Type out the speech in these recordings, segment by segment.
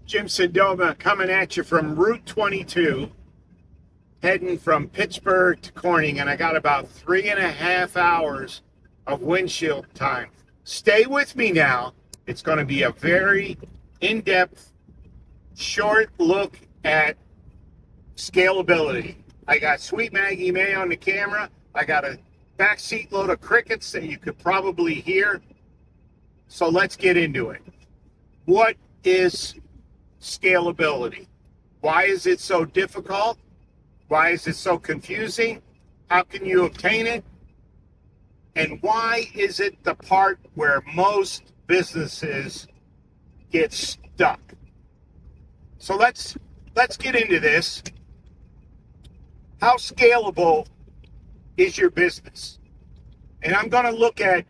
Jim Cendoma coming at you from Route 22, heading from Pittsburgh to Corning, and I got about 3.5 hours of windshield time. Stay with me now. It's going to be a very in-depth, short look at scalability. I got Sweet Maggie May on the camera. I got a backseat load of crickets that you could probably hear. So let's get into it. What is scalability? Why is it so difficult? Why is it so confusing? How can you obtain it? And why is it the part where most businesses get stuck? So let's get into this. How scalable is your business? And I'm going to look at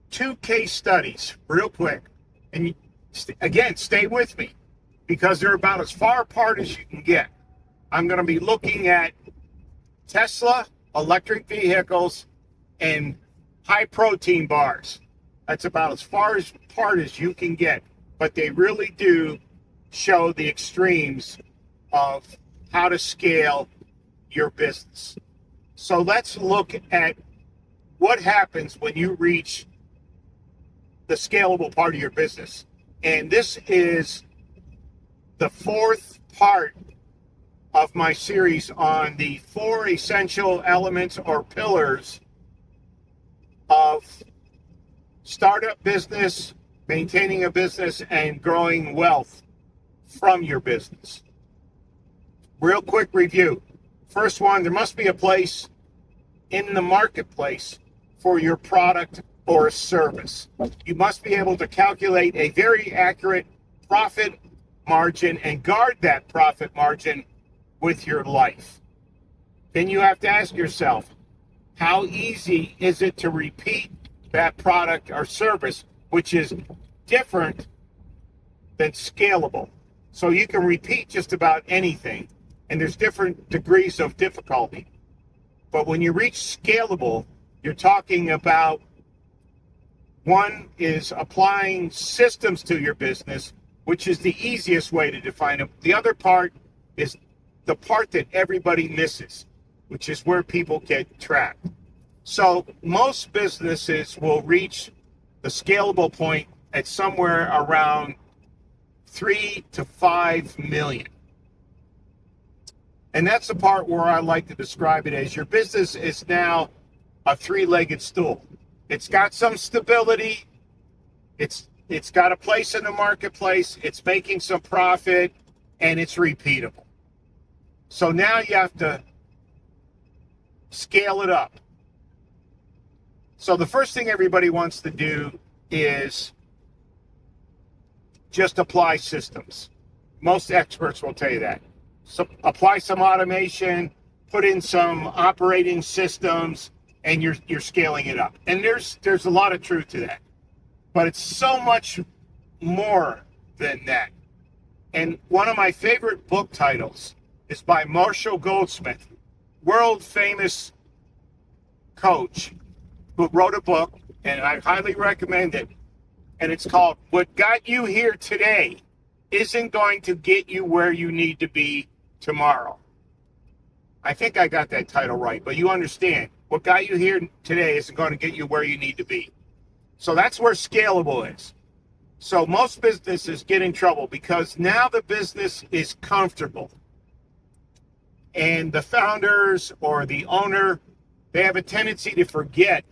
2 case studies real quick. And again, stay with me because they're about as far apart as you can get. I'm going to be looking at Tesla, electric vehicles, and high protein bars. That's about as far apart as you can get. But they really do show the extremes of how to scale your business. So let's look at what happens when you reach the scalable part of your business. And this is the 4th part of my series on the 4 essential elements or pillars of startup business, maintaining a business, and growing wealth from your business. Real quick review. First one, there must be a place in the marketplace for your product or service. You must be able to calculate a very accurate profit margin and guard that profit margin with your life. Then you have to ask yourself, how easy is it to repeat that product or service, which is different than scalable? So you can repeat just about anything, and there's different degrees of difficulty. But when you reach scalable, you're talking about, one is applying systems to your business, which is the easiest way to define it. The other part is the part that everybody misses, which is where people get trapped. So most businesses will reach the scalable point at somewhere around 3 to 5 million. And that's the part where I like to describe it as your business is now a 3-legged stool. It's got some stability. It's got a place in the marketplace. It's making some profit, and it's repeatable. So now you have to scale it up. So the first thing everybody wants to do is just apply systems. Most experts will tell you that. So apply some automation, put in some operating systems, and you're scaling it up. And there's a lot of truth to that. But it's so much more than that. And one of my favorite book titles is by Marshall Goldsmith, world famous coach who wrote a book, and I highly recommend it. And it's called What Got You Here Today Isn't Going to Get You Where You Need to Be Tomorrow. I think I got that title right, but you understand. What got you here today isn't going to get you where you need to be. So that's where scalable is. So most businesses get in trouble because now the business is comfortable. And the founders or the owner, they have a tendency to forget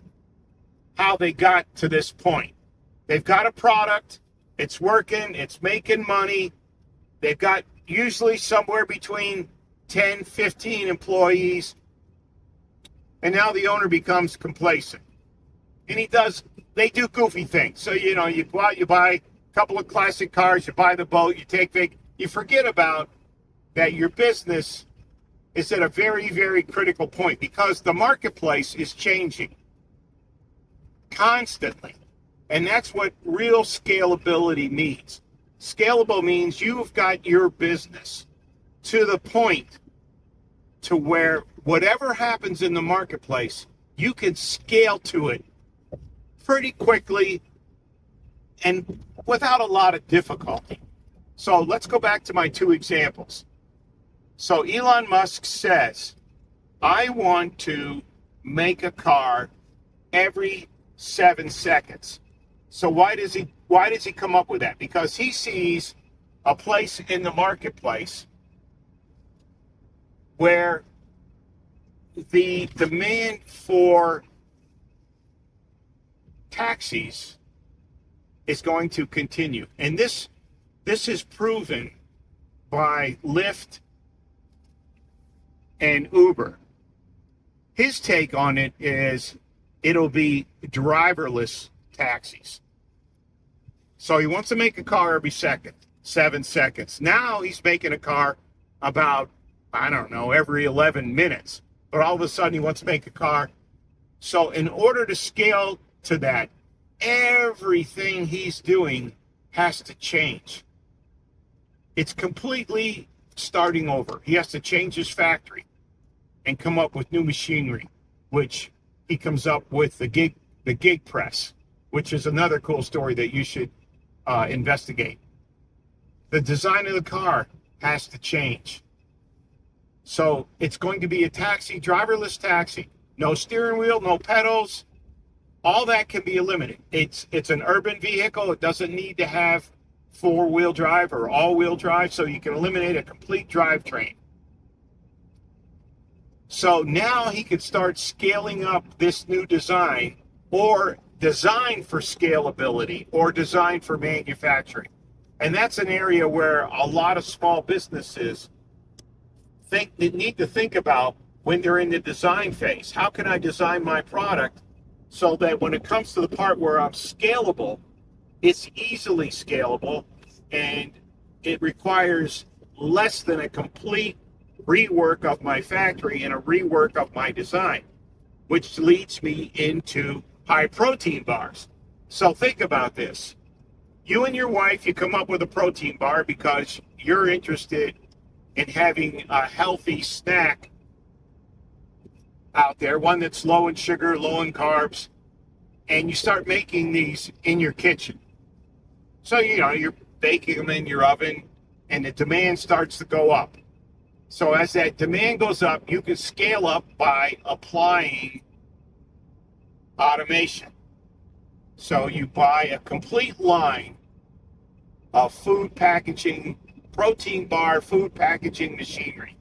how they got to this point. They've got a product, it's working, it's making money. They've got usually somewhere between 10, 15 employees. And now the owner becomes complacent. And they do goofy things. So, you go out, you buy a couple of classic cars, you buy the boat, you take big, you forget about that your business is at a very, very critical point because the marketplace is changing constantly. And that's what real scalability means. Scalable means you've got your business to the point to where whatever happens in the marketplace, you can scale to it pretty quickly and without a lot of difficulty. So let's go back to my two examples. So Elon Musk says, I want to make a car every 7 seconds. So why does he come up with that? Because he sees a place in the marketplace where the demand for taxis is going to continue. And this is proven by Lyft and Uber. His take on it is it'll be driverless taxis. So he wants to make a car every 7 seconds. Now he's making a car about, I don't know, every 11 minutes. But all of a sudden he wants to make a car. So in order to scale to that, everything he's doing has to change. It's completely starting over. He has to change his factory and come up with new machinery, which he comes up with the Gigapress, which is another cool story that you should investigate. The design of the car has to change. So it's going to be a taxi, driverless taxi. No steering wheel, no pedals. All that can be eliminated. It's an urban vehicle. It doesn't need to have four-wheel drive or all-wheel drive, so you can eliminate a complete drivetrain. So now he could start scaling up this new design, or design for scalability, or design for manufacturing. And that's an area where a lot of small businesses need to think about when they're in the design phase. How can I design my product so that when it comes to the part where I'm scalable, it's easily scalable and it requires less than a complete rework of my factory and a rework of my design, which leads me into high protein bars. So think about this. You and your wife, you come up with a protein bar because you're interested in having a healthy snack out there, one that's low in sugar, low in carbs, and you start making these in your kitchen. So, you're baking them in your oven, and the demand starts to go up. So as that demand goes up, you can scale up by applying automation. So you buy a complete line of food packaging, protein bar, food packaging machinery.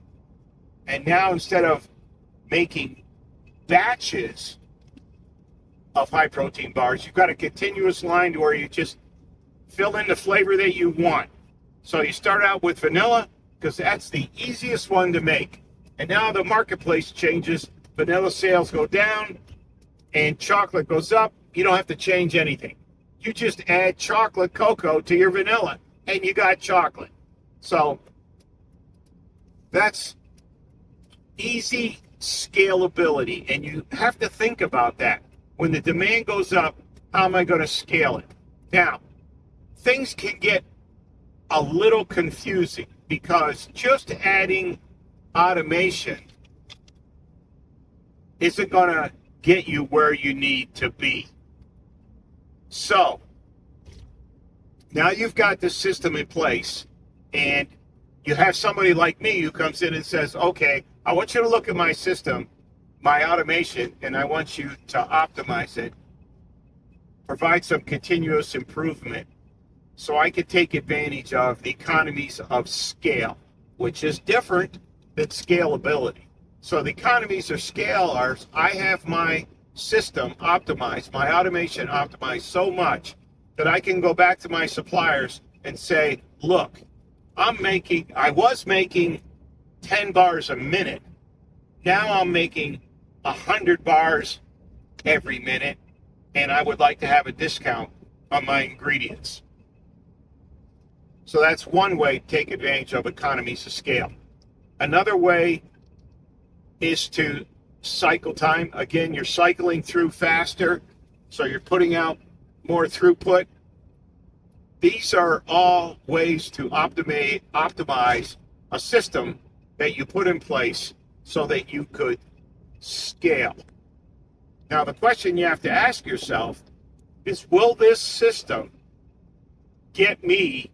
And now instead of making batches of high protein bars, you've got a continuous line to where you just fill in the flavor that you want. So you start out with vanilla because that's the easiest one to make. And now the marketplace changes. Vanilla sales go down and chocolate goes up. You don't have to change anything. You just add chocolate cocoa to your vanilla and you got chocolate. So that's easy scalability. And you have to think about that. When the demand goes up, how am I going to scale it? Now, things can get a little confusing because just adding automation isn't going to get you where you need to be. So now you've got the system in place and you have somebody like me who comes in and says, okay, I want you to look at my system, my automation, and I want you to optimize it, provide some continuous improvement so I can take advantage of the economies of scale, which is different than scalability. So the economies of scale are, I have my system optimized, my automation optimized so much that I can go back to my suppliers and say, look, I was making 10 bars a minute. Now I'm making 100 bars every minute, and I would like to have a discount on my ingredients. So that's one way to take advantage of economies of scale. Another way is to cycle time. Again, you're cycling through faster, so you're putting out more throughput. These are all ways to optimize a system that you put in place so that you could scale. Now, the question you have to ask yourself is, will this system get me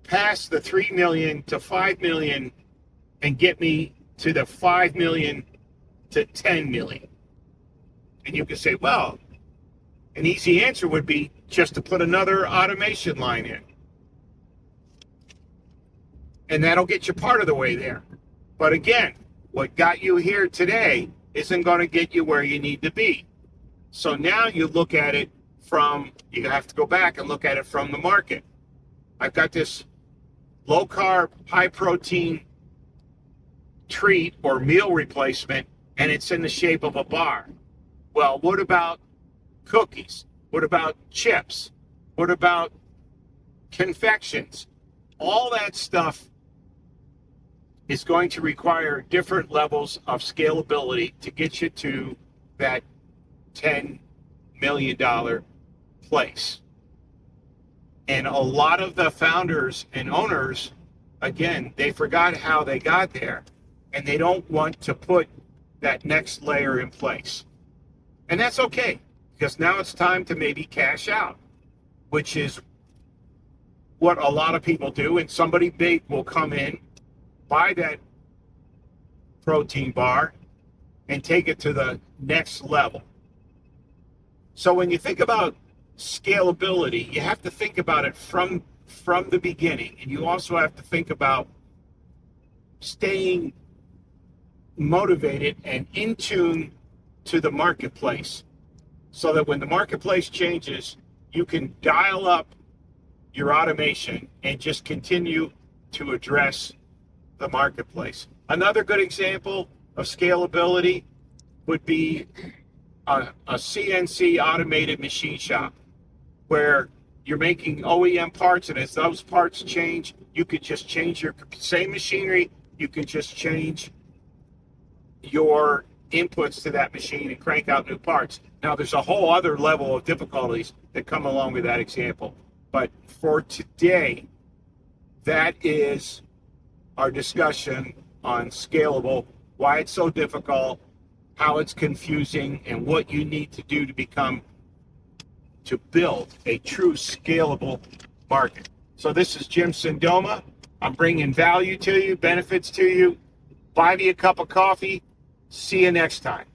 past the 3 million to 5 million and get me to the 5 million to 10 million? And you can say, well, an easy answer would be just to put another automation line in. And that'll get you part of the way there. But again, what got you here today isn't going to get you where you need to be. So now you look at it you have to go back and look at it from the market. I've got this low carb, high protein treat or meal replacement, and it's in the shape of a bar. Well, what about cookies? What about chips? What about confections? All that stuff is going to require different levels of scalability to get you to that $10 million place. And a lot of the founders and owners, again, they forgot how they got there, and they don't want to put that next layer in place. And that's okay, because now it's time to maybe cash out, which is what a lot of people do. And somebody big will come in, buy that protein bar, and take it to the next level. So when you think about scalability, you have to think about it from the beginning, and you also have to think about staying motivated and in tune to the marketplace, so that when the marketplace changes, you can dial up your automation and just continue to address the marketplace. Another good example of scalability would be a CNC automated machine shop, where you're making OEM parts, and as those parts change, you could just change your same machinery, you can just change your inputs to that machine and crank out new parts. Now, there's a whole other level of difficulties that come along with that example. But for today, that is our discussion on scalable, why it's so difficult, how it's confusing, and what you need to do to build a true scalable market. So this is Jim Cendoma. I'm bringing value to you, benefits to you. Buy me a cup of coffee. See you next time.